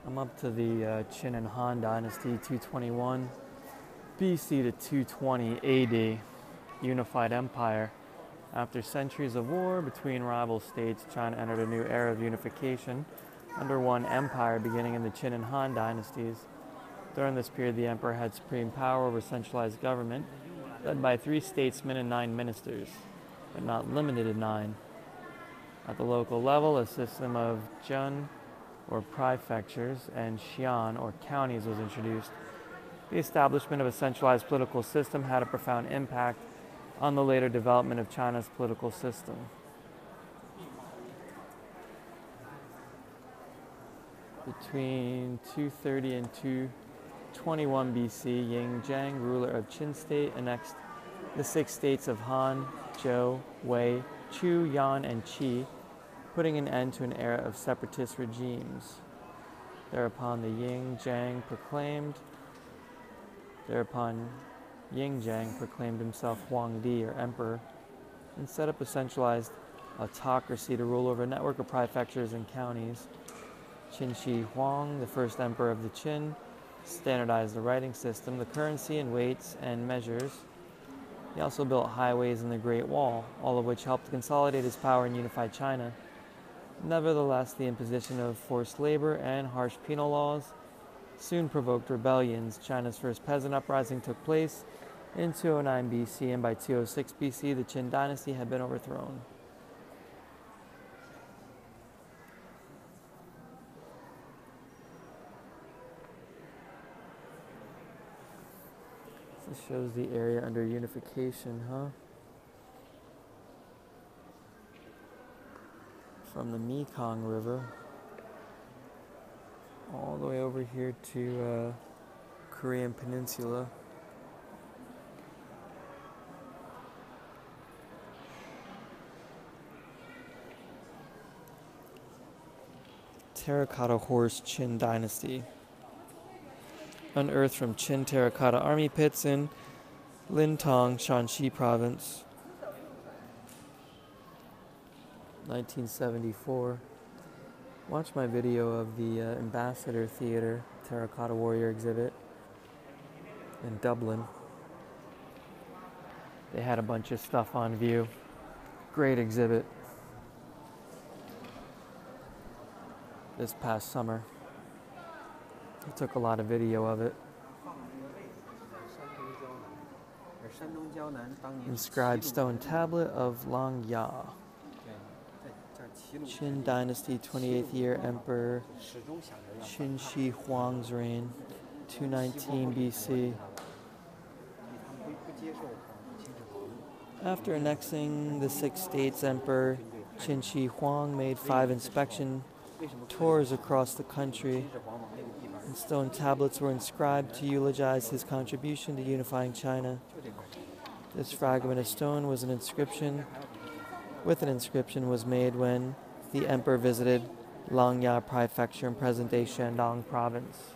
I'm up to the Qin and Han Dynasty, 221 BC to 220 AD, unified empire. After centuries of war between rival states, China entered a new era of unification under one empire beginning in the Qin and Han dynasties. During this period, the emperor had supreme power over centralized government, led by 3 statesmen and 9 ministers, but not limited to 9. At the local level, a system of jun, or prefectures, and xian, or counties, was introduced. The establishment of a centralized political system had a profound impact on the later development of China's political system. Between 230 and 221 BC, Ying Zhang, ruler of Qin state, annexed the 6 states of Han, Zhou, Wei, Chu, Yan, and Qi, putting an end to an era of separatist regimes. Thereupon Ying Zhang proclaimed himself Huangdi, or emperor, and set up a centralized autocracy to rule over a network of prefectures and counties. Qin Shi Huang, the first emperor of the Qin, standardized the writing system, the currency, and weights and measures. He also built highways and the Great Wall, all of which helped consolidate his power and unify China. Nevertheless, the imposition of forced labor and harsh penal laws soon provoked rebellions. China's first peasant uprising took place in 209 BC, and by 206 BC, the Qin dynasty had been overthrown. This shows the area under unification, From the Mekong River all the way over here to Korean Peninsula. Terracotta Horse Qin Dynasty. Unearthed from Qin terracotta army pits in Lintong, Shanxi Province. 1974. Watch my video of the Ambassador Theatre Terracotta Warrior exhibit in Dublin. They had a bunch of stuff on view. Great exhibit. This past summer. I took a lot of video of it. Inscribed stone tablet of Langya. Qin Dynasty, 28th year Emperor Qin Shi Huang's reign, 219 BC. After annexing the 6 states, Emperor Qin Shi Huang made 5 inspection tours across the country, and stone tablets were inscribed to eulogize his contribution to unifying China. This fragment of stone was an inscription was made when the emperor visited Langya Prefecture in present-day Shandong Province.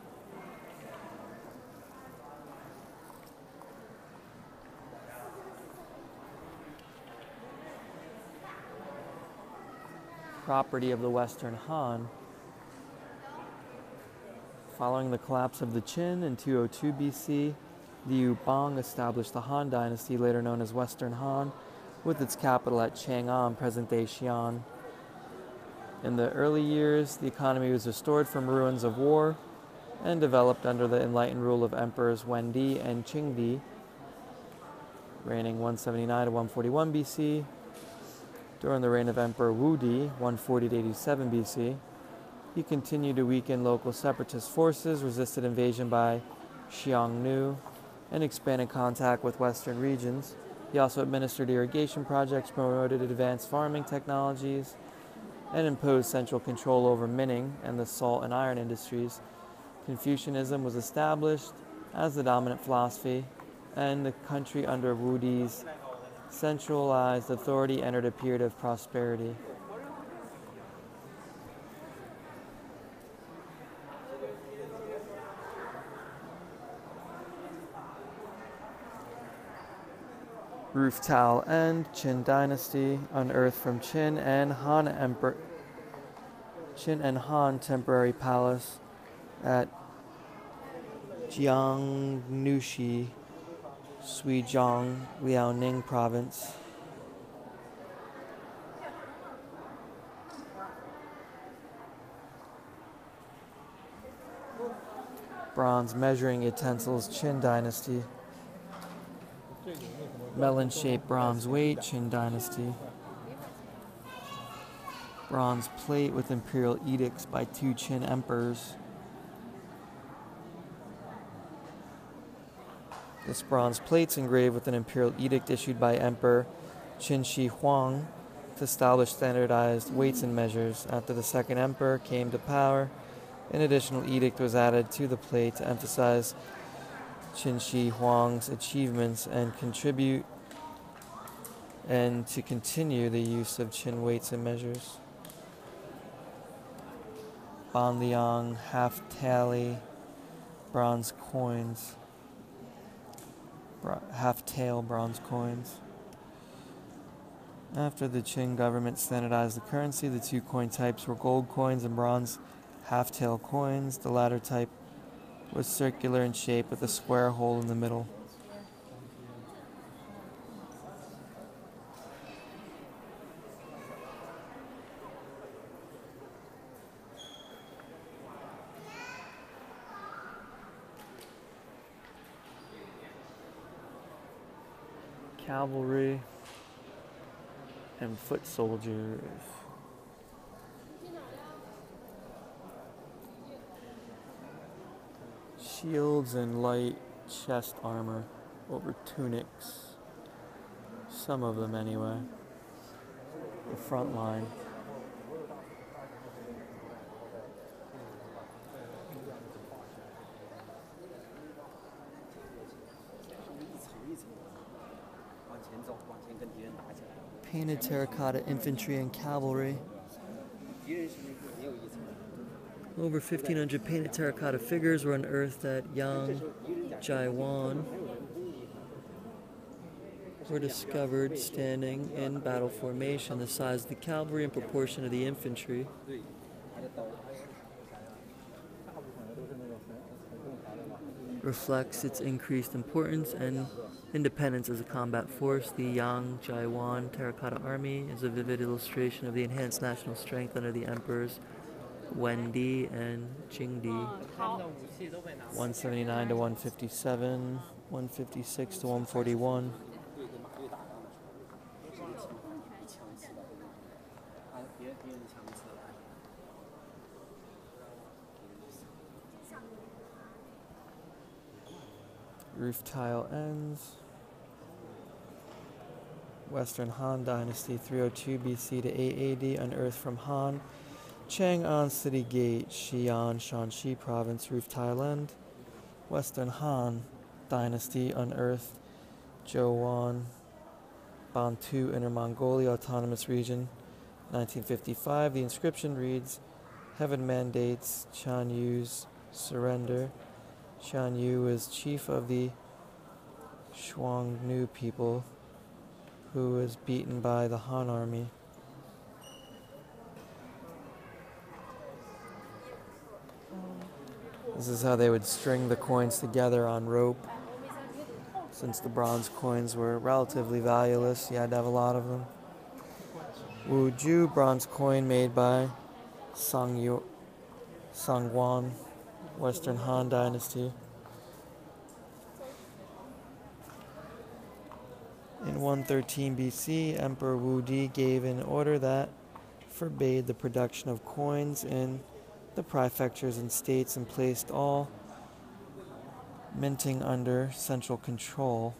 Property of the Western Han. Following the collapse of the Qin in 202 BC, the Yubong established the Han Dynasty, later known as Western Han, with its capital at Chang'an, present-day Xi'an. In the early years, the economy was restored from ruins of war and developed under the enlightened rule of emperors Wendi and Qingdi, reigning 179 to 141 BC. During the reign of Emperor Wudi, 140 to 87 BC, he continued to weaken local separatist forces, resisted invasion by Xiongnu, and expanded contact with Western regions. He also administered irrigation projects, promoted advanced farming technologies, and imposed central control over mining and the salt and iron industries. Confucianism was established as the dominant philosophy, and the country under Wudi's centralized authority entered a period of prosperity. Roof tile and Qin Dynasty, unearthed from Qin and Han temporary palace, at Jiangnushi, Suijiang, Liaoning province. Bronze measuring utensils, Qin dynasty. Melon-shaped bronze weight, Qin dynasty. Bronze plate with imperial edicts by 2 Qin emperors. This bronze plate's engraved with an imperial edict issued by Emperor Qin Shi Huang to establish standardized weights and measures. After the second emperor came to power, an additional edict was added to the plate to emphasize Qin Shi Huang's achievements and to continue the use of Qin weights and measures. Banliang half-tally bronze coins. Half-tail bronze coins. After the Qing government standardized the currency, the 2 coin types were gold coins and bronze half-tail coins. The latter type was circular in shape with a square hole in the middle. Cavalry and foot soldiers. Shields and light chest armor over tunics. Some of them anyway. The front line. Painted terracotta infantry and cavalry. Over 1,500 painted terracotta figures were unearthed at Yang Jaiwan. Were discovered standing in battle formation, the size of the cavalry in proportion to the infantry. Reflects its increased importance and independence as a combat force. The Yang Jaiwan Terracotta Army is a vivid illustration of the enhanced national strength under the emperors Wendi and Jingdi. 179 to 157, 156 to 141. Roof tile ends. Western Han Dynasty, 302 BC to 8 AD, unearthed from Han. Chang'an City Gate, Xi'an, Shanxi Province, roof tile end. Western Han Dynasty, unearthed Zhouwan, Bantu, Inner Mongolia Autonomous Region, 1955. The inscription reads, Heaven mandates Shan Yu's surrender. Shan Yu is chief of the Shuangnu people who was beaten by the Han army. This is how they would string the coins together on rope. Since the bronze coins were relatively valueless, you had to have a lot of them. Wuju bronze coin made by Sangwan, Western Han Dynasty. In 113 BC, Emperor Wudi gave an order that forbade the production of coins in the prefectures and states and placed all minting under central control.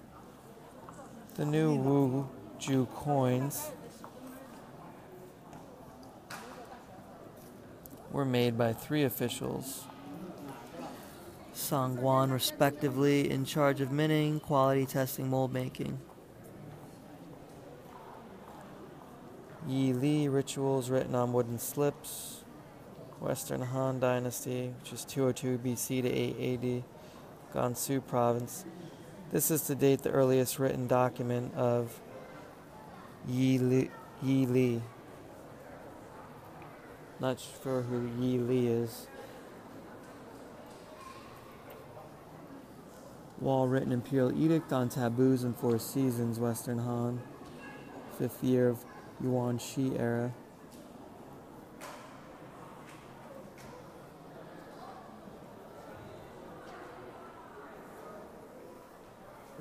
The new Wuju coins were made by 3 officials, Sangwan respectively, in charge of minting, quality testing, mold making. Yi Li rituals written on wooden slips. Western Han Dynasty, which is 202 BC to 8 AD, Gansu Province. This is to date the earliest written document of Yi Li. Not sure who Yi Li is. Wall-written imperial edict on taboos and four seasons, Western Han. 5th year of Yuan Shi era.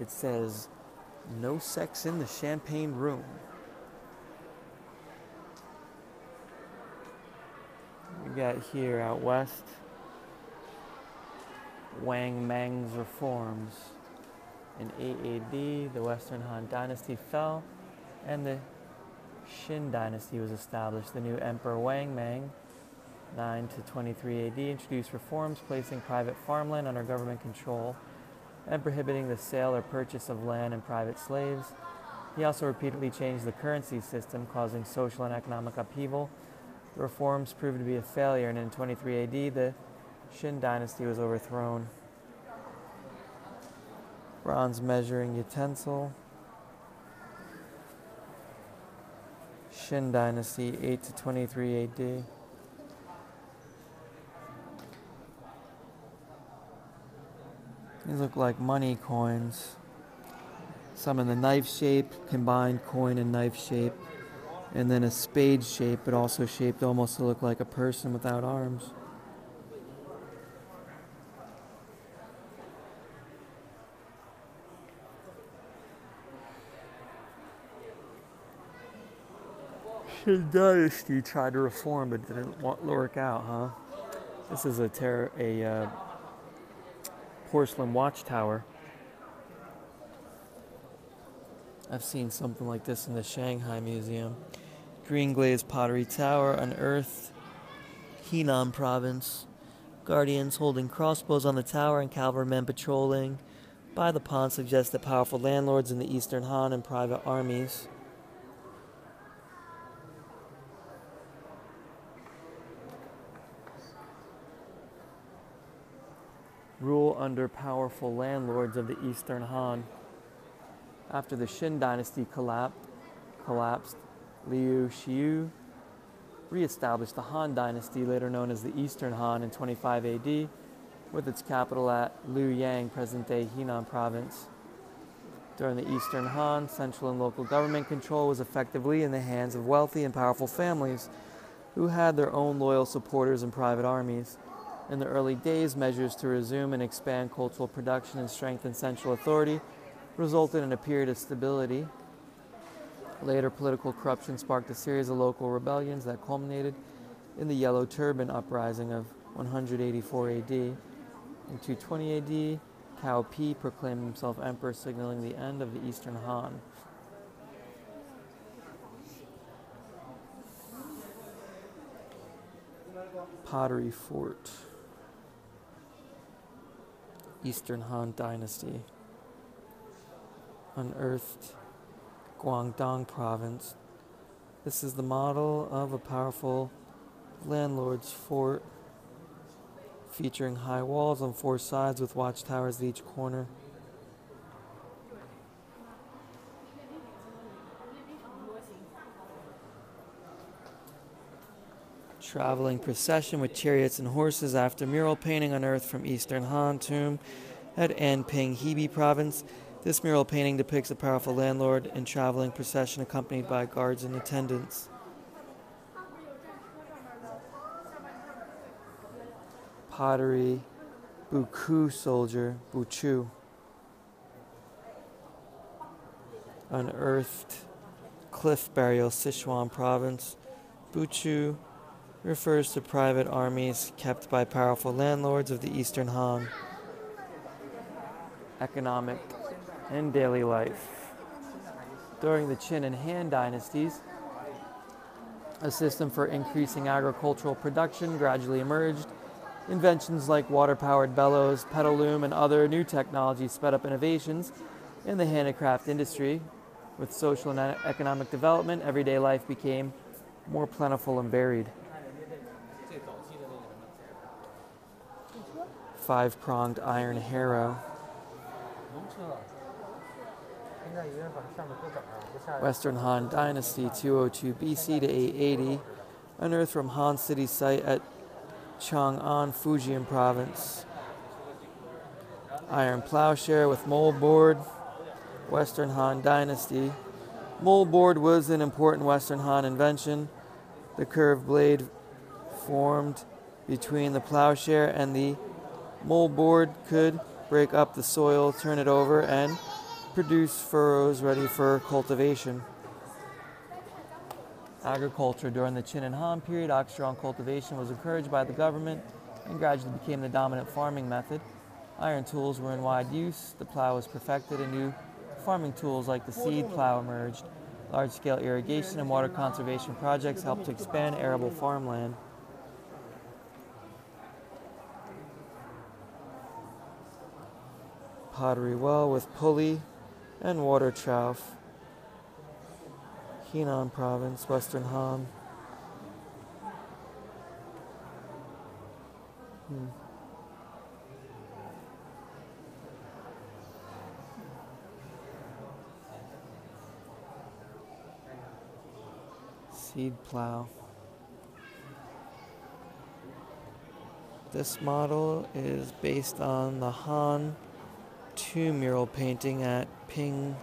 It says, no sex in the champagne room. We got here out west, Wang Mang's reforms. In 8 AD, the Western Han dynasty fell, and the Qin dynasty was established. The new Emperor Wang Mang, 9 to 23 AD, introduced reforms placing private farmland under government control and prohibiting the sale or purchase of land and private slaves. He also repeatedly changed the currency system, causing social and economic upheaval. The reforms proved to be a failure, and in 23 AD, the Qin dynasty was overthrown. Bronze measuring utensil. Qin dynasty, 8 to 23 AD. These look like money coins. Some in the knife shape, combined coin and knife shape. And then a spade shape, but also shaped almost to look like a person without arms. Qin dynasty tried to reform, but didn't work out, huh? This is a porcelain watchtower. I've seen something like this in the Shanghai Museum. Green glazed pottery tower, unearthed, Henan province. Guardians holding crossbows on the tower and cavalrymen patrolling by the pond suggest that powerful landlords in the Eastern Han and private armies. Rule under powerful landlords of the Eastern Han. After the Qin dynasty collapsed, Liu Xiu re-established the Han dynasty, later known as the Eastern Han, in 25 AD, with its capital at Luoyang, present-day Henan province. During the Eastern Han, central and local government control was effectively in the hands of wealthy and powerful families who had their own loyal supporters and private armies. In the early days, measures to resume and expand cultural production and strengthen central authority resulted in a period of stability. Later, political corruption sparked a series of local rebellions that culminated in the Yellow Turban Uprising of 184 AD. In 220 AD, Cao Pi proclaimed himself emperor, signaling the end of the Eastern Han. Pottery Fort. Eastern Han Dynasty. Unearthed Guangdong province. This is the model of a powerful landlord's fort, featuring high walls on four sides with watchtowers at each corner. Traveling procession with chariots and horses after mural painting unearthed from Eastern Han tomb at Anping, Hebei province. This mural painting depicts a powerful landlord in traveling procession accompanied by guards and attendants. Pottery, Buku soldier, Buchu. Unearthed cliff burial, Sichuan province. Buchu refers to private armies kept by powerful landlords of the Eastern Han. Economic and daily life. During the Qin and Han dynasties, a system for increasing agricultural production gradually emerged. Inventions like water-powered bellows, pedal loom, and other new technologies sped up innovations in the handicraft industry. With social and economic development, everyday life became more plentiful and varied. Five-pronged iron harrow. Western Han Dynasty, 202 BC to 880, unearthed from Han City site at Chang'an, Fujian province. Iron plowshare with moldboard, Western Han Dynasty. Moldboard was an important Western Han invention. The curved blade formed between the plowshare and the moldboard could break up the soil, turn it over, and produce furrows ready for cultivation. Agriculture during the Qin and Han period, ox-drawn cultivation was encouraged by the government and gradually became the dominant farming method. Iron tools were in wide use, the plow was perfected, and new farming tools like the seed plow emerged. Large-scale irrigation and water conservation projects helped to expand arable farmland. Pottery well with pulley and water trough. Henan Province, Western Han. Seed plow. This model is based on the Han tomb mural painting at Pinglu,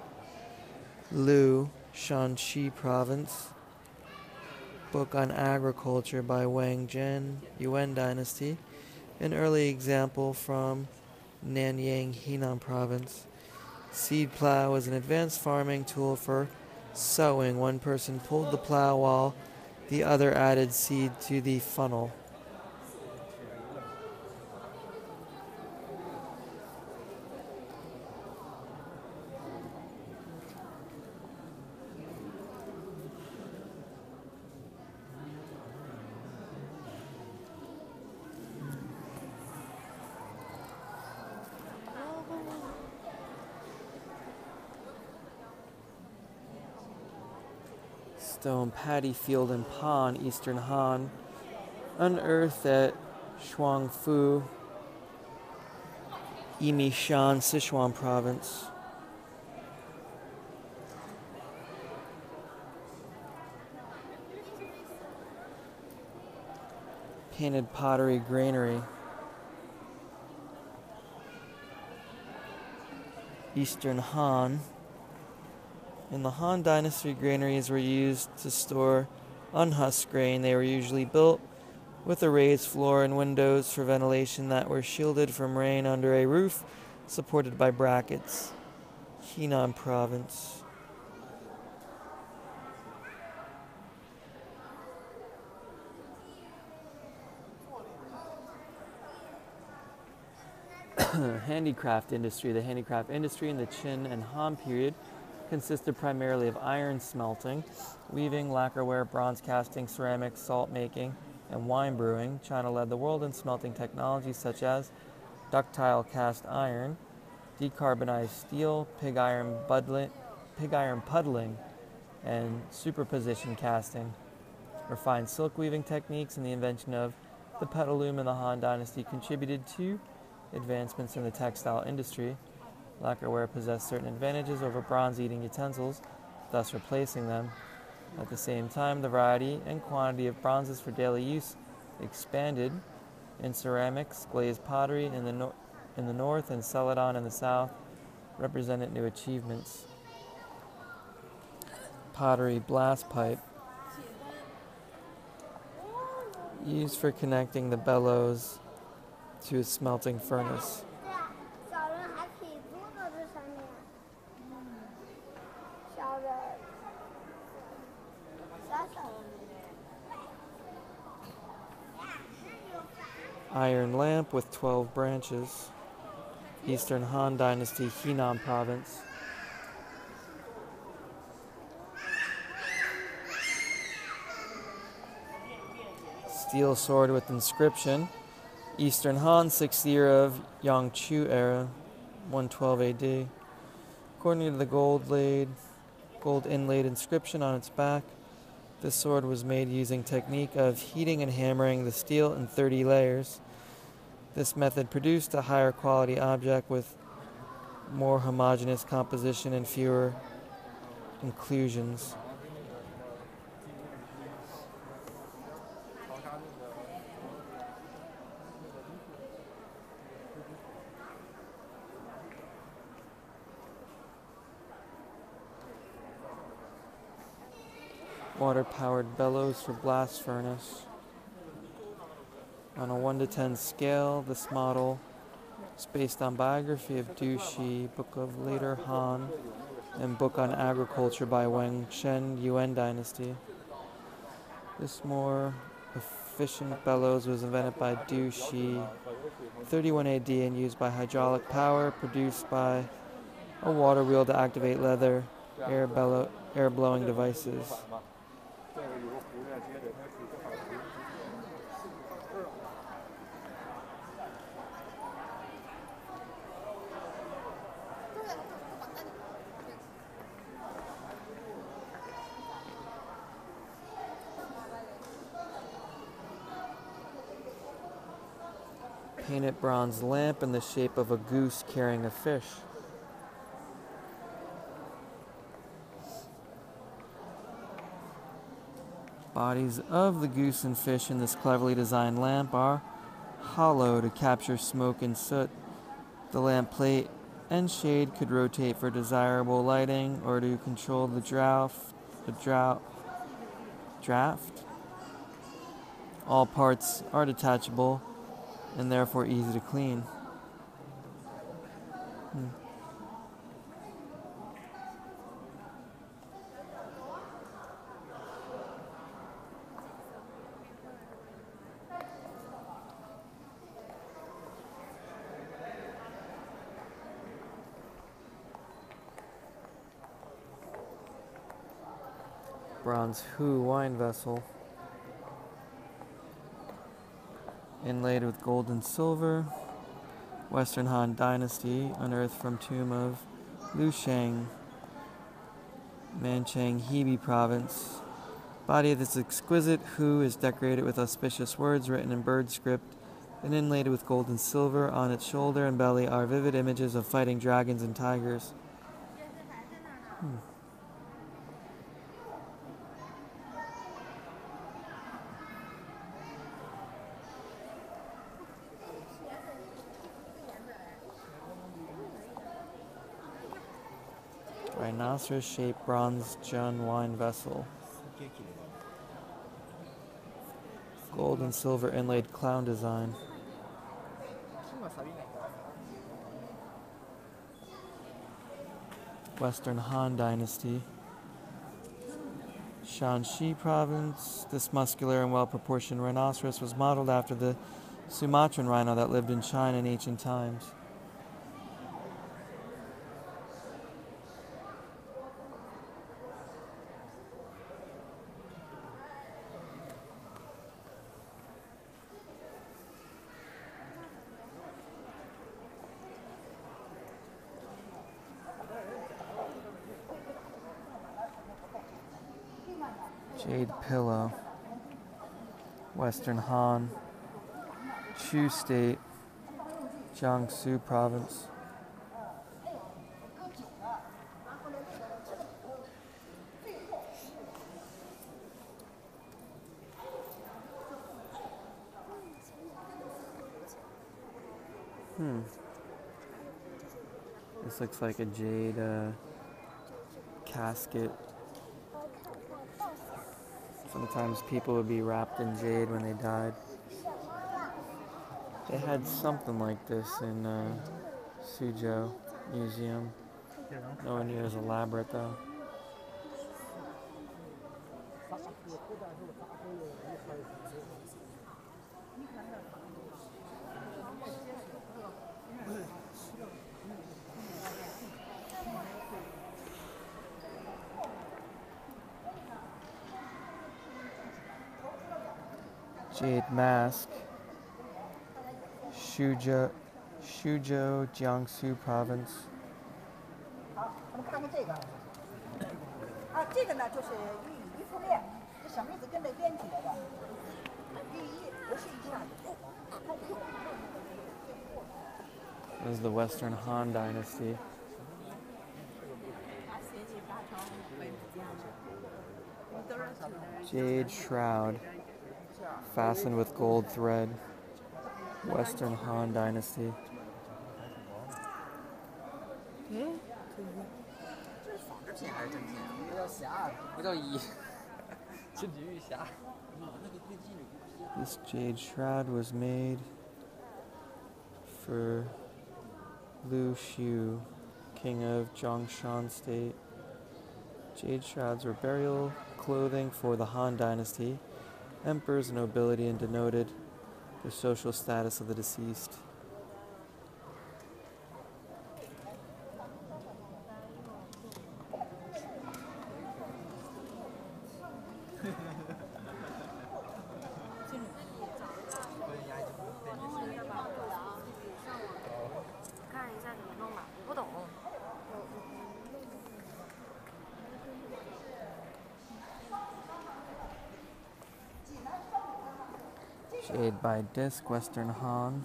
Shanxi Province. Book on agriculture by Wang Zhen, Yuan Dynasty. An early example from Nanyang, Henan Province. Seed plow is an advanced farming tool for sowing. One person pulled the plow while the other added seed to the funnel. Stone paddy field in Pan, Eastern Han, unearthed at Shuangfu, Yimishan, Sichuan Province. Painted pottery granary. Eastern Han. In the Han Dynasty, granaries were used to store unhusked grain. They were usually built with a raised floor and windows for ventilation that were shielded from rain under a roof supported by brackets. Henan Province. Handicraft industry. The handicraft industry in the Qin and Han period consisted primarily of iron smelting, weaving, lacquerware, bronze casting, ceramics, salt making, and wine brewing. China led the world in smelting technologies such as ductile cast iron, decarbonized steel, pig iron puddling, and superposition casting. Refined silk weaving techniques and the invention of the petal loom in the Han Dynasty contributed to advancements in the textile industry. Lacquerware possessed certain advantages over bronze-eating utensils, thus replacing them. At the same time, the variety and quantity of bronzes for daily use expanded. In ceramics, glazed pottery in the north and celadon in the south represented new achievements. Pottery blast pipe, used for connecting the bellows to a smelting furnace. Iron lamp with 12 branches. Eastern Han Dynasty, Henan Province. Steel sword with inscription. Eastern Han, 6th year of Yangchu era, 112 AD. According to the gold inlaid inscription on its back, this sword was made using technique of heating and hammering the steel in 30 layers. This method produced a higher quality object with more homogeneous composition and fewer inclusions. water-powered bellows for blast furnace. On a 1 to 10 scale, this model is based on biography of Du Shi, Book of Later Han, and Book on Agriculture by Wang Shen, Yuan Dynasty. This more efficient bellows was invented by Du Shi 31 AD and used by hydraulic power produced by a water wheel to activate leather air blowing devices. Painted bronze lamp in the shape of a goose carrying a fish. Bodies of the goose and fish in this cleverly designed lamp are hollow to capture smoke and soot. The lamp plate and shade could rotate for desirable lighting or to control the draft. All parts are detachable and therefore easy to clean. Bronze Hu wine vessel, inlaid with gold and silver. Western Han Dynasty, unearthed from tomb of Liu Shang, Manchang, Hebei province. Body of this exquisite Hu is decorated with auspicious words written in bird script and inlaid with gold and silver. On its shoulder and belly are vivid images of fighting dragons and tigers. Rhinoceros-shaped bronze Jun wine vessel. Gold and silver inlaid clown design. Western Han Dynasty. Shanxi province. This muscular and well-proportioned rhinoceros was modeled after the Sumatran rhino that lived in China in ancient times. Jade pillow. Western Han. Chu State. Jiangsu province. This looks like a jade casket. Sometimes people would be wrapped in jade when they died. They had something like this in Suzhou Museum. Nowhere near as elaborate though. Jade mask. Suzhou, Jiangsu province. This is the Western Han Dynasty. Jade shroud, fastened with gold thread. Western Han Dynasty. This jade shroud was made for Lu Xiu, king of Zhongshan State. Jade shrouds were burial clothing for the Han Dynasty, emperors, nobility, and denoted the social status of the deceased. Jade by disc, Western Han.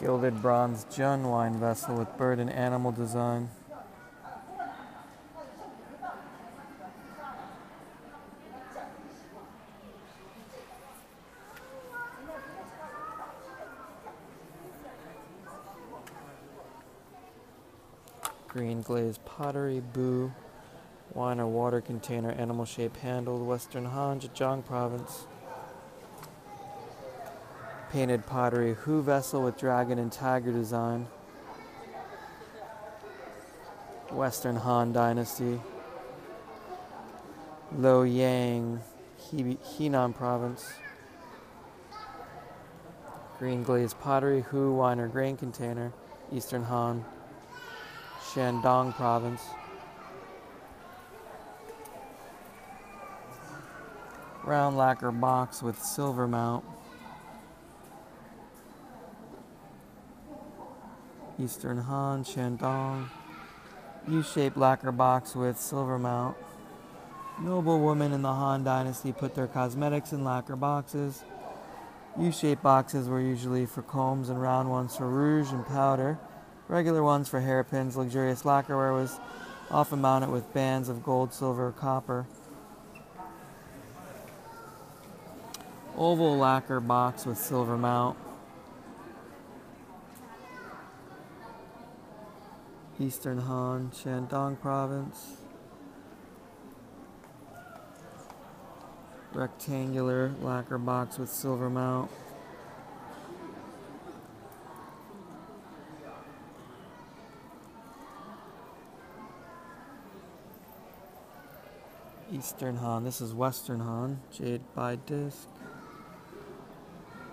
Gilded bronze Jun wine vessel with bird and animal design. Green glazed pottery, Bu, wine or water container, animal shape handled, Western Han, Zhejiang province. Painted pottery, Hu vessel with dragon and tiger design, Western Han Dynasty. Luoyang, Henan province. Green glazed pottery, Hu wine or grain container, Eastern Han, Shandong province. Round lacquer box with silver mount, Eastern Han, Shandong. U-shaped lacquer box with silver mount. Noble women in the Han Dynasty put their cosmetics in lacquer boxes. U-shaped boxes were usually for combs and round ones for rouge and powder. Regular ones for hairpins. Luxurious lacquerware was often mounted with bands of gold, silver, or copper. Oval lacquer box with silver mount. Eastern Han, Shandong province. Rectangular lacquer box with silver mount. Eastern Han, this is Western Han, jade by disc.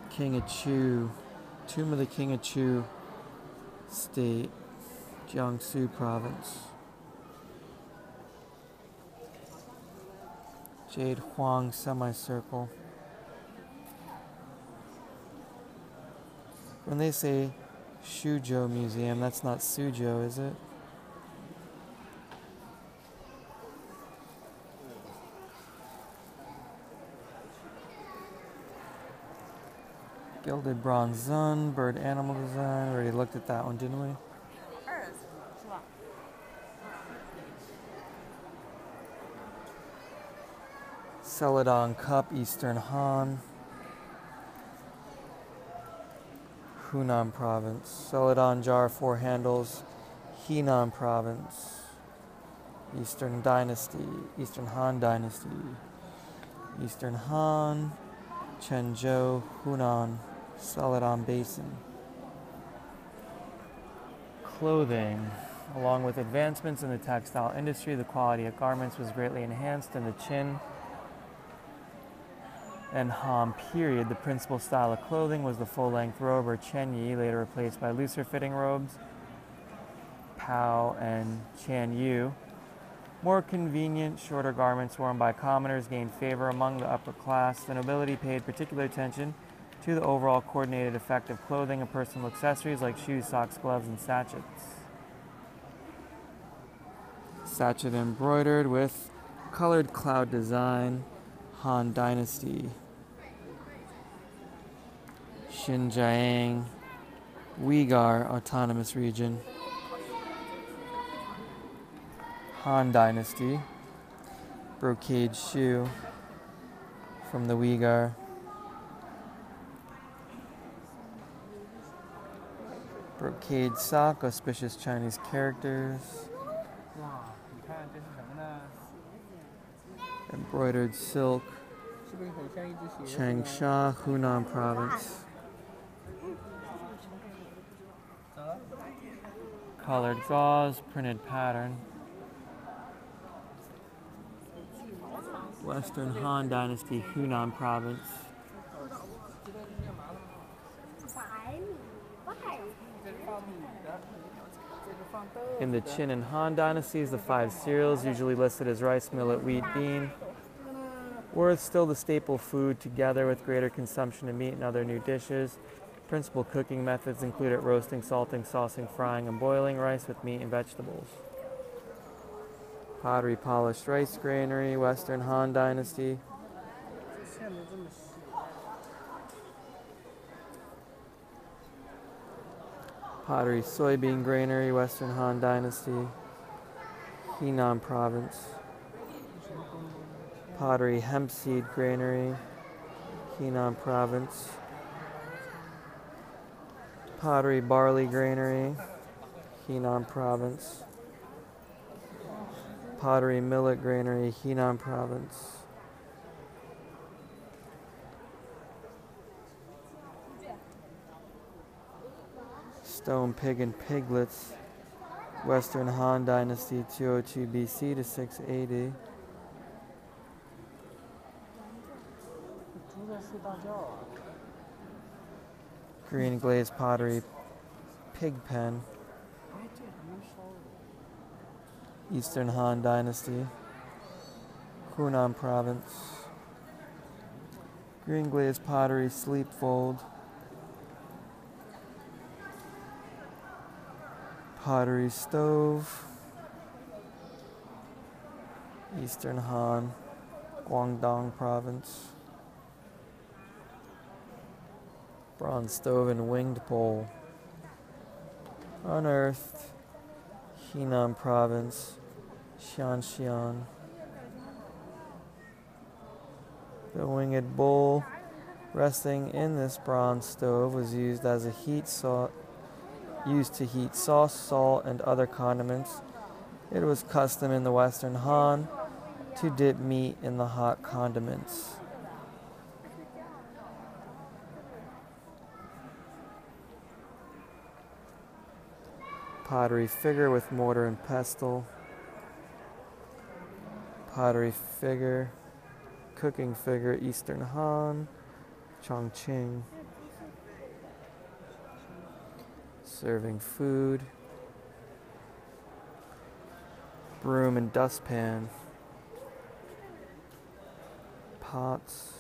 King of Chu, tomb of the King of Chu State, Jiangsu province. Jade Huang semicircle. When they say Shuzhou Museum, that's not Suzhou, is it? Gilded bronze Zun, bird animal design. We already looked at that one, didn't we? Celadon cup, Eastern Han, Hunan province. Celadon jar, 4 handles, Henan province. Eastern Dynasty, Eastern Han Dynasty. Eastern Han, Chenzhou, Hunan, Celadon Basin. Clothing. Along with advancements in the textile industry, the quality of garments was greatly enhanced in the Qin and Han period. The principal style of clothing was the full-length robe or chenyi, later replaced by looser-fitting robes, Pao and Chanyu. More convenient, shorter garments worn by commoners gained favor among the upper class. The nobility paid particular attention to the overall coordinated effect of clothing and personal accessories like shoes, socks, gloves, and sachets. Sachet embroidered with colored cloud design, Han Dynasty. Xinjiang, Uyghur Autonomous Region. Han Dynasty. Brocade shoe from the Uyghur. Brocade sock, auspicious Chinese characters. Embroidered silk, Changsha, Hunan province. Colored gauze, printed pattern. Western Han Dynasty, Hunan province. In the Qin and Han dynasties, the 5 cereals, usually listed as rice, millet, wheat, bean, were still the staple food, together with greater consumption of meat and other new dishes. Principal cooking methods included roasting, salting, saucing, frying, and boiling rice with meat and vegetables. Pottery, polished rice granary, Western Han Dynasty. Pottery, soybean granary, Western Han Dynasty, Henan Province. Pottery, hemp seed granary, Henan Province. Pottery, barley granary, Henan Province. Pottery, millet granary, Henan Province. Stone pig and piglets, Western Han Dynasty, 202 BC to 680. Green glazed pottery, pig pen, Eastern Han Dynasty, Hunan Province. Green glazed pottery, sleepfold, pottery stove, Eastern Han, Guangdong Province. Bronze stove and winged bowl, unearthed, Henan Province, Xianxian. The winged bowl resting in this bronze stove was used as a used to heat sauce, salt, and other condiments. It was custom in the Western Han to dip meat in the hot condiments. Pottery figure with mortar and pestle. Pottery figure, cooking figure, Eastern Han, Chongqing. Serving food. Broom and dustpan. Pots.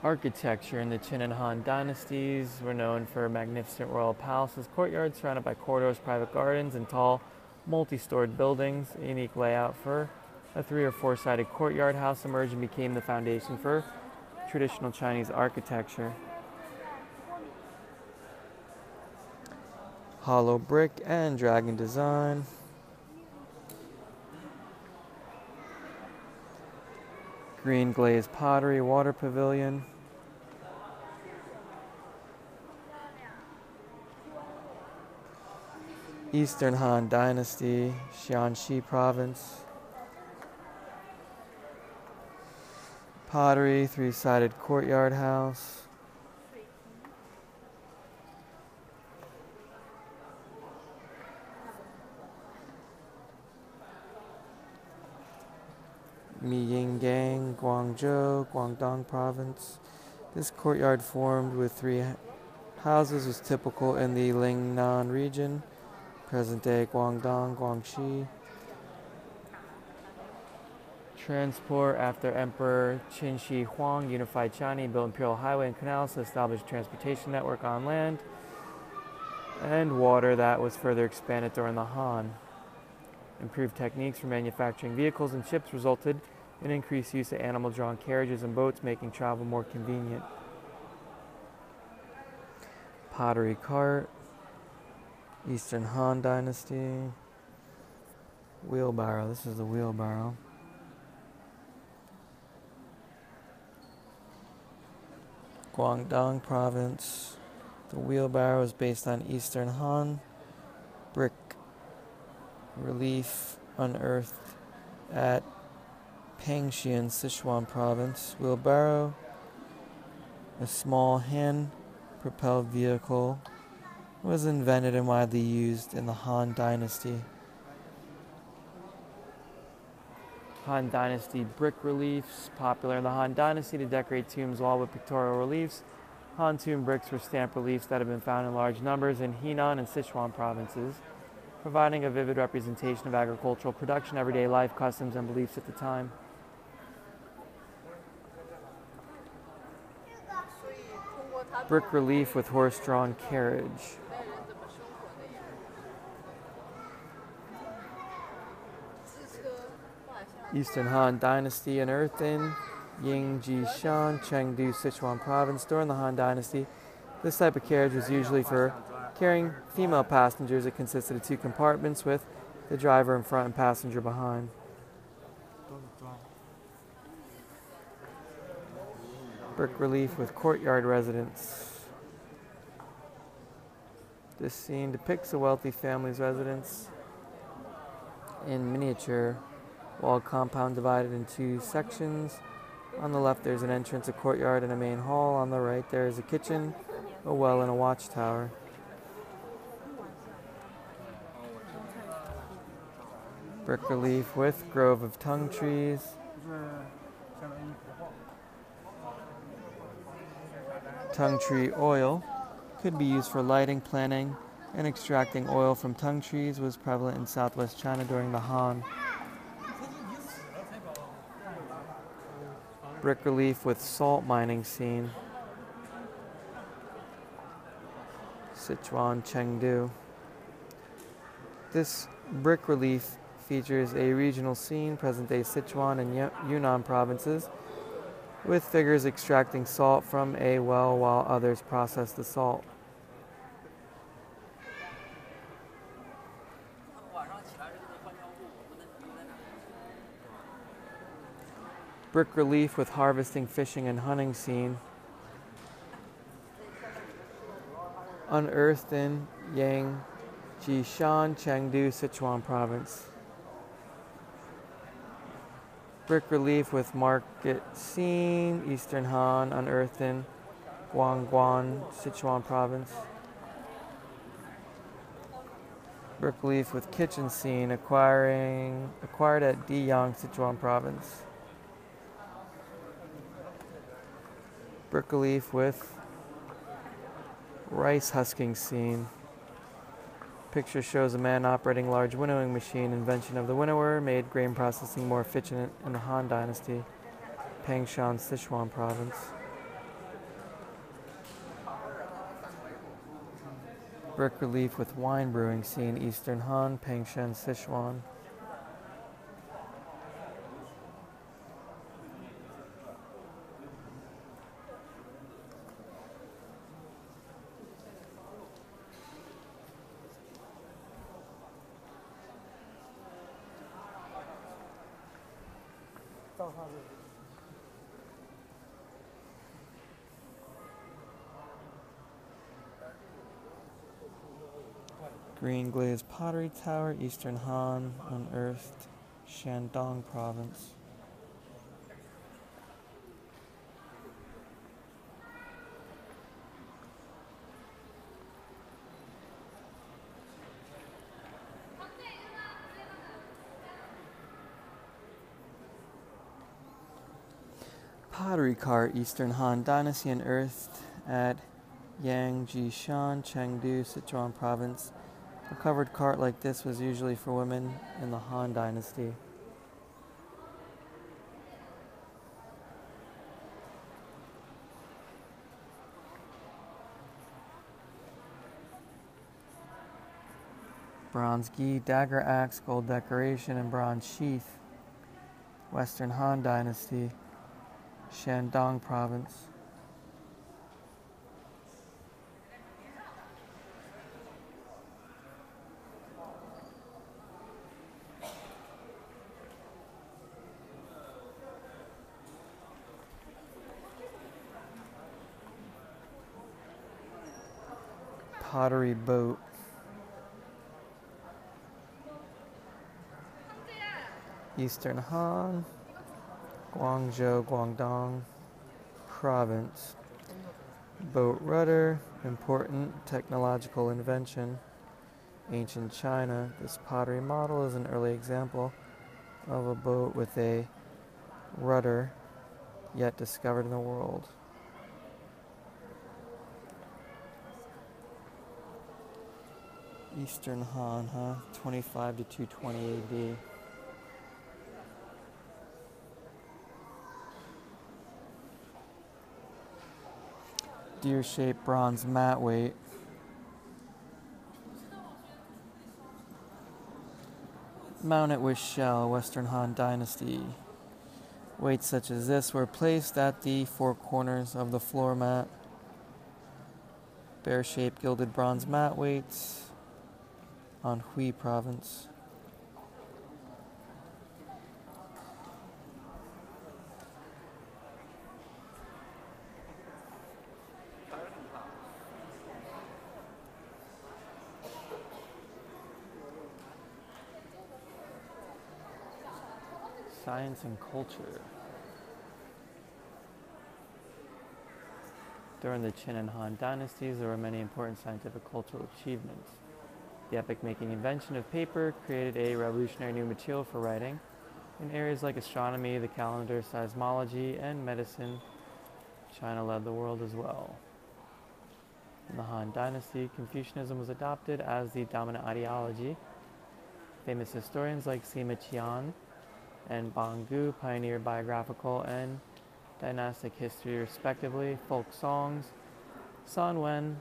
Architecture in the Qin and Han dynasties were known for magnificent royal palaces, courtyards surrounded by corridors, private gardens, and tall, multi-storied buildings. A unique layout for a 3 or 4-sided courtyard house emerged and became the foundation for traditional Chinese architecture. Hollow brick and dragon design. Green glazed pottery, water pavilion. Eastern Han Dynasty, Xianxi Province. Pottery, 3-sided courtyard house. Miyinggang, Guangzhou, Guangdong Province. This courtyard formed with 3 houses was typical in the Lingnan region, present-day Guangdong, Guangxi. Transport after Emperor Qin Shi Huang unified China, built imperial highway and canals to establish a transportation network on land and water that was further expanded during the Han. Improved techniques for manufacturing vehicles and ships resulted in increased use of animal-drawn carriages and boats, making travel more convenient. Pottery cart, Eastern Han Dynasty. Wheelbarrow, this is the wheelbarrow. Guangdong Province, The wheelbarrow is based on Eastern Han brick relief unearthed at Pangxian, Sichuan province. Wheelbarrow, a small hand-propelled vehicle, was invented and widely used in the Han Dynasty. Han Dynasty brick reliefs, popular in the Han Dynasty to decorate tombs wall with pictorial reliefs. Han tomb bricks were stamp reliefs that have been found in large numbers in Henan and Sichuan provinces, providing a vivid representation of agricultural production, everyday life, customs, and beliefs at the time. Brick relief with horse-drawn carriage. Eastern Han Dynasty unearthed in Yingji-shan, Chengdu, Sichuan province. During the Han Dynasty, this type of carriage was usually for carrying female passengers. It consisted of two compartments with the driver in front and passenger behind. Brick relief with courtyard residence. This scene depicts a wealthy family's residence in miniature. Walled compound divided in two sections. On the left there's an entrance, a courtyard, and a main hall. On the right there is a kitchen, a well, and a watchtower. Brick relief with grove of tung trees. Tung tree oil could be used for lighting, planting, and extracting oil from tung trees was prevalent in southwest China during the Han. Brick relief with salt mining scene. Sichuan, Chengdu. This brick relief features a regional scene, present-day Sichuan and Yunnan provinces, with figures extracting salt from a well while others process the salt. Brick relief with harvesting, fishing, and hunting scene. Unearthed in Yangji-shan, Chengdu, Sichuan province. Brick relief with market scene, Eastern Han, unearthed in Guangguan, Sichuan province. Brick relief with kitchen scene, acquired at Diyang, Sichuan province. Brick relief with rice husking scene. Picture shows a man operating a large winnowing machine. Invention of the winnower made grain processing more efficient in the Han Dynasty. Pangshan, Sichuan province. Brick relief with wine brewing scene. Eastern Han, Pangshan, Sichuan. Green glazed pottery tower, Eastern Han, unearthed, Shandong province. Pottery cart, Eastern Han Dynasty, unearthed at Yangji-shan, Chengdu, Sichuan province. A covered cart like this was usually for women in the Han Dynasty. Bronze gi, dagger axe, gold decoration, and bronze sheath. Western Han Dynasty, Shandong province. Pottery boat. Eastern Han, Guangzhou, Guangdong Province. Boat rudder, important technological invention. Ancient China, this pottery model is an early example of a boat with a rudder yet discovered in the world. Eastern Han, 25 to 220 AD. Deer-shaped bronze mat weight. Mounted with shell, Western Han Dynasty. Weights such as this were placed at the four corners of the floor mat. Bear-shaped gilded bronze mat weights on Hui Province. Science and culture. During the Qin and Han dynasties, there were many important scientific cultural achievements. The epoch-making invention of paper created a revolutionary new material for writing. In areas like astronomy, the calendar, seismology, and medicine, China led the world as well. In the Han dynasty, Confucianism was adopted as the dominant ideology. Famous historians like Sima Qian and Banggu pioneered biographical and dynastic history respectively. Folk songs, San Wen,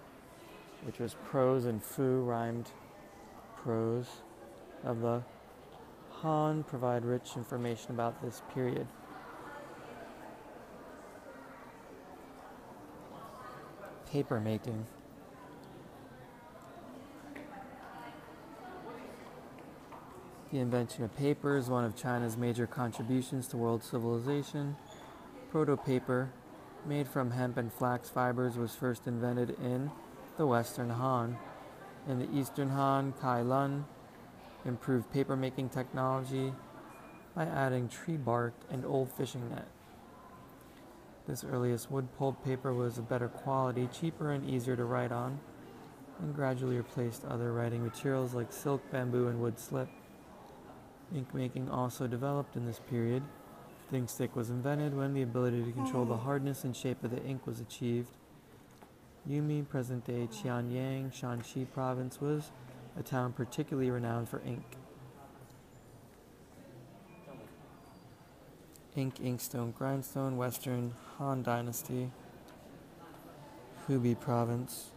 which was prose, and Fu, rhymed prose, of the Han provide rich information about this period. Paper making. The invention of paper is one of China's major contributions to world civilization. Proto-paper, made from hemp and flax fibers, was first invented in the Western Han. In the Eastern Han, Kai Lun improved paper-making technology by adding tree bark and old fishing net. This earliest wood-pulp paper was of better quality, cheaper, and easier to write on, and gradually replaced other writing materials like silk, bamboo, and wood slip. Ink making also developed in this period. The ink stick was invented when the ability to control the hardness and shape of the ink was achieved. Yumi, present-day Qianyang, Shanxi Province, was a town particularly renowned for ink. Inkstone, grindstone, Western Han Dynasty, Hubei Province.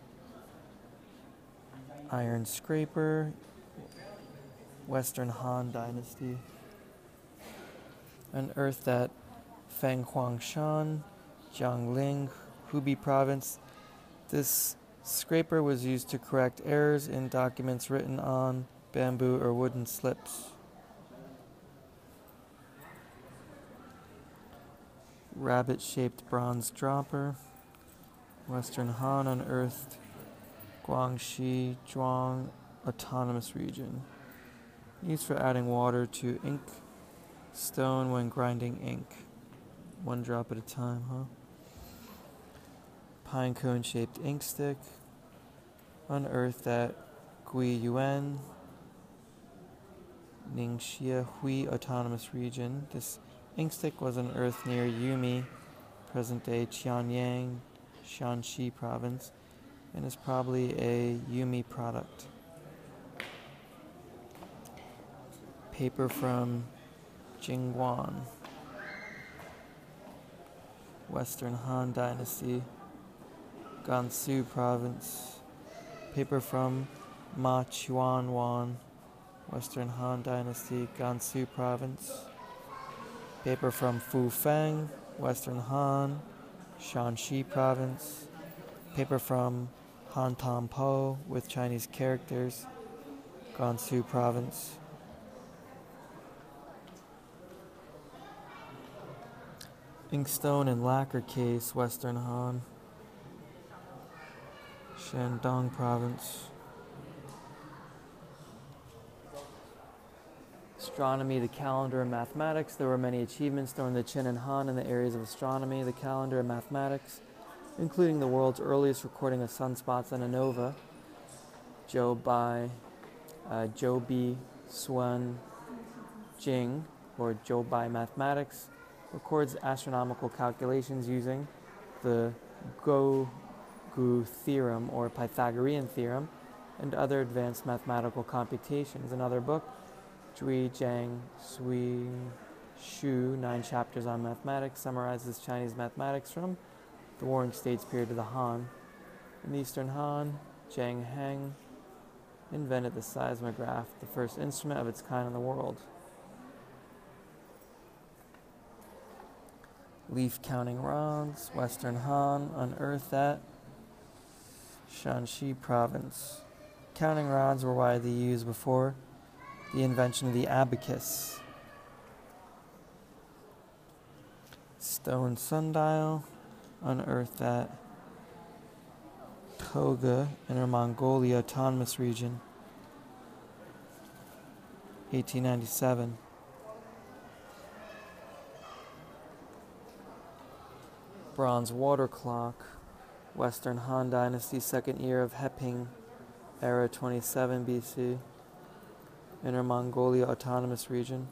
Iron scraper, Western Han Dynasty. Unearthed at Fenghuangshan, Jiangling, Hubei Province. This scraper was used to correct errors in documents written on bamboo or wooden slips. Rabbit-shaped bronze dropper, Western Han, unearthed Guangxi, Zhuang Autonomous Region. Used for adding water to ink stone when grinding ink. One drop at a time, Pine cone-shaped ink stick, unearthed at Guiyuan, Ningxia Hui Autonomous Region. This ink stick was unearthed near Yumi, present-day Qianyang, Shanxi Province, and is probably a Yumi product. Paper from Jingguan, Western Han Dynasty, Gansu Province. Paper from Ma Chuanwan, Western Han Dynasty, Gansu Province. Paper from Fufeng, Western Han, Shanxi Province. Paper from Hantampo with Chinese characters, Gansu Province. Inkstone and lacquer case, Western Han, Shandong Province. Astronomy, the calendar, and mathematics. There were many achievements during the Qin and Han in the areas of astronomy, the calendar, and mathematics, including the world's earliest recording of sunspots and a nova, Zhou Bi Suan Jing, or Zhou Bai Mathematics, records astronomical calculations using the Gogu theorem or Pythagorean theorem and other advanced mathematical computations. Another book, Zhui Jiang Sui Shu, 9 chapters on mathematics, summarizes Chinese mathematics from the Warring States period to the Han. In the Eastern Han, Zhang Heng invented the seismograph, the first instrument of its kind in the world. Leaf counting rods, Western Han, unearthed at Shanxi province. Counting rods were widely used before the invention of the abacus. Stone sundial, unearthed at Toga, Inner Mongolia Autonomous Region, 1897. Bronze water clock, Western Han Dynasty, 2nd year of Heping, era 27 BC, Inner Mongolia Autonomous Region.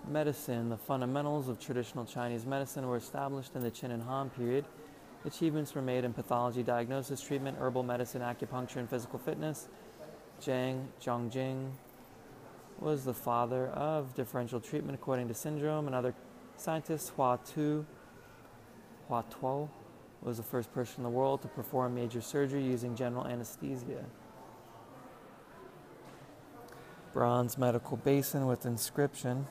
Medicine. The fundamentals of traditional Chinese medicine were established in the Qin and Han period. Achievements were made in pathology, diagnosis, treatment, herbal medicine, acupuncture, and physical fitness. Zhang Zhongjing was the father of differential treatment according to syndrome, and other scientists. Hua Tuo was the first person in the world to perform major surgery using general anesthesia. Bronze medical basin with inscription,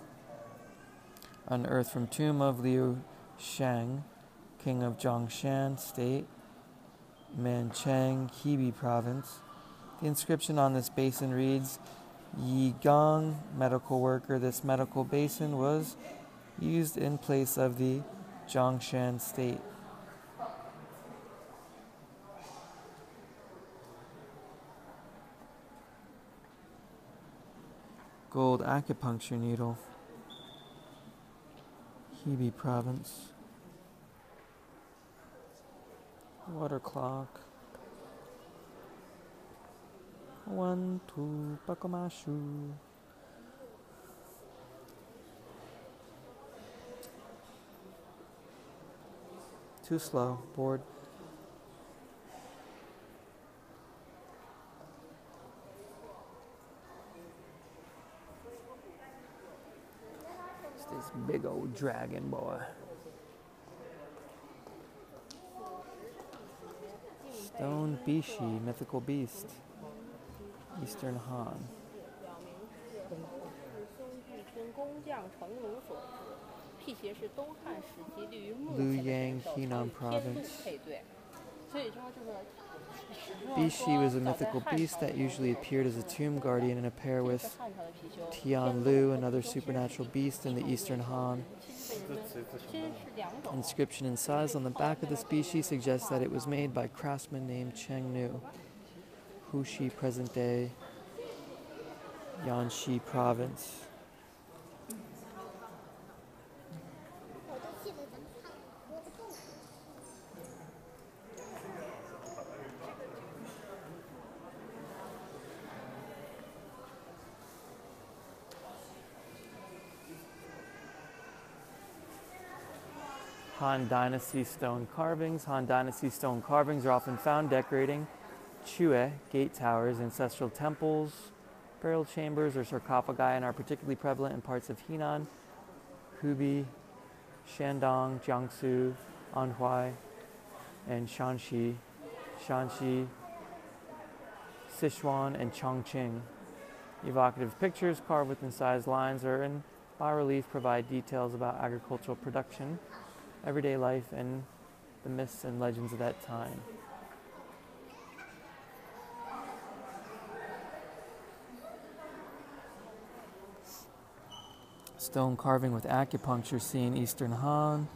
unearthed from tomb of Liu Shang, king of Zhongshan State, Manchang, Hebei province. The inscription on this basin reads, Yi Gong, medical worker. This medical basin was used in place of the Zhongshan State. Gold acupuncture needle, Hebei province. Water clock. 1, 2, Bakomashu. Too slow, bored. It's this big old dragon boy. Stone Bishi, mythical beast. Eastern Han. Luoyang, Henan province. Bishi was a mythical beast that usually appeared as a tomb guardian in a pair with Tian Lu, another supernatural beast in the Eastern Han. Inscription and size on the back of the species suggests that it was made by a craftsman named Cheng Nu. Hushi, present-day Yanxi province. Han Dynasty stone carvings. Han Dynasty stone carvings are often found decorating Chue, gate towers, ancestral temples, burial chambers, or sarcophagi, and are particularly prevalent in parts of Henan, Hubei, Shandong, Jiangsu, Anhui, and Shanxi, Sichuan, and Chongqing. Evocative pictures carved with incised lines or in bas-relief provide details about agricultural production, everyday life, and the myths and legends of that time. Stone carving with acupuncture seen Eastern Han,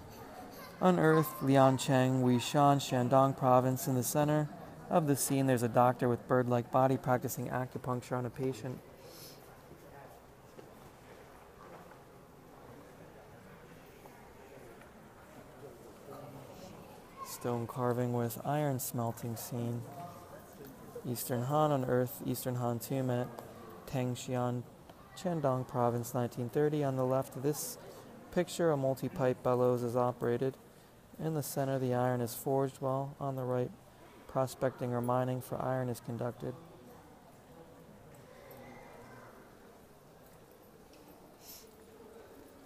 Unearthed Liancheng, Wishan, Shandong province. In the center of the scene, there's a doctor with bird-like body practicing acupuncture on a patient. Stone carving with iron smelting scene. Eastern Han unearthed Eastern Han tomb at Tangxian, Shandong province, 1930. On the left of this picture, a multi-pipe bellows is operated. In the center, the iron is forged, while on the right, prospecting or mining for iron is conducted.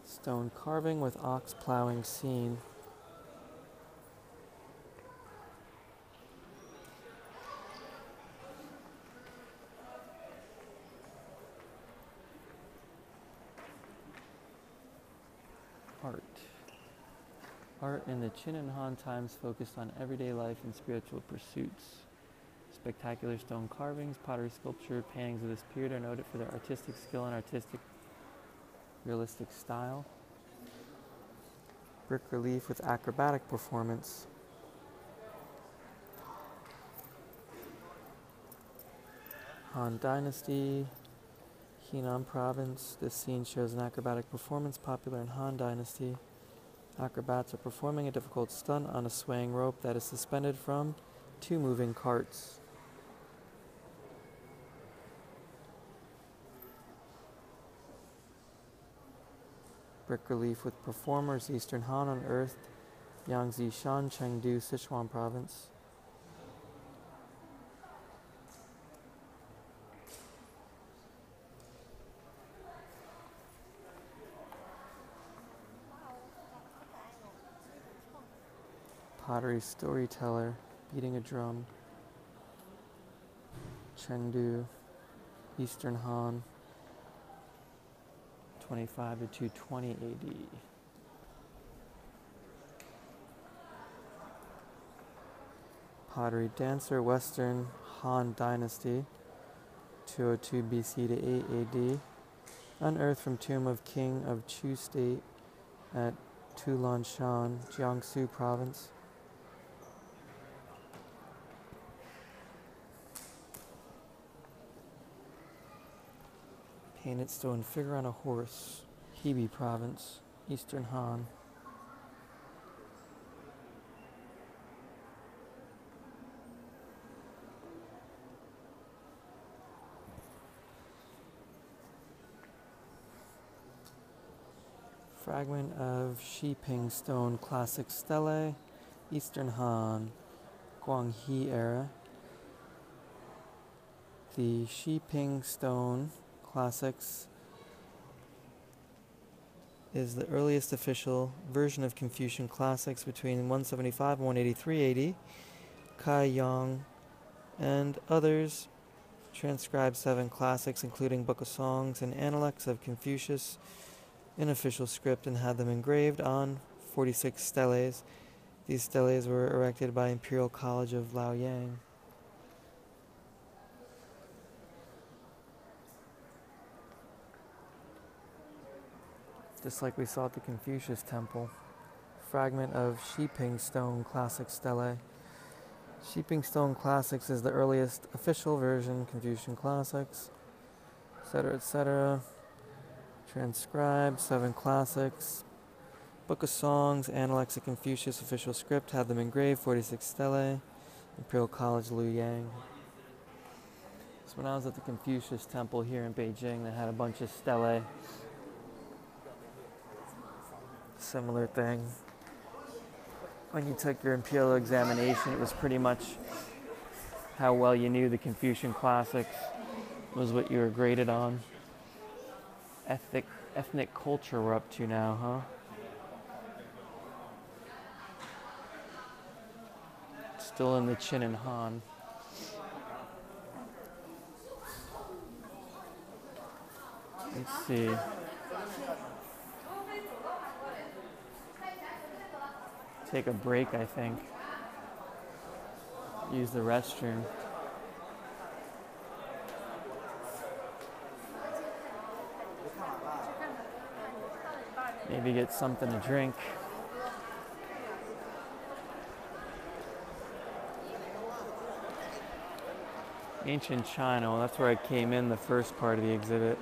Stone carving with ox plowing scene. Art. Art in the Qin and Han times focused on everyday life and spiritual pursuits. Spectacular stone carvings, pottery, sculpture, paintings of this period are noted for their artistic skill and artistic realistic style. Brick relief with acrobatic performance. Han Dynasty, Henan Province. This scene shows an acrobatic performance popular in Han Dynasty. Acrobats are performing a difficult stunt on a swaying rope that is suspended from two moving carts. Brick relief with performers. Eastern Han unearthed Yangtze Shan, Chengdu, Sichuan Province. Pottery storyteller beating a drum. Chengdu, Eastern Han, 25 to 220 AD. Pottery dancer, Western Han Dynasty, 202 BC to 8 AD. Unearthed from tomb of King of Chu State at Tulanshan, Jiangsu Province. Painted stone figure on a horse, Hebei Province, Eastern Han. Fragment of Shiping stone classic stele, Eastern Han, Guanghe era. The Shiping stone classics is the earliest official version of Confucian classics between 175 and 183 AD. Kai Yang and others transcribed 7 classics, including Book of Songs and Analects of Confucius, in official script and had them engraved on 46 steles. These steles were erected by Imperial College of Laoyang. Just like we saw at the Confucius Temple. Fragment of Shiping stone classic stele. Shiping stone classics is the earliest official version, Confucian classics, etc., etc. Transcribed, 7 classics. Book of Songs, Analects of Confucius, official script, had them engraved, 46 stele. Imperial College, Luoyang. So when I was at the Confucius Temple here in Beijing, they had a bunch of stele. Similar thing. When you took your imperial examination, it was pretty much how well you knew the Confucian classics was what you were graded on. Ethnic culture we're up to now, huh? Still in the Qin and Han. Let's see. Take a break, I think. Use the restroom. Maybe get something to drink. Ancient China, well, that's where I came in the first part of the exhibit.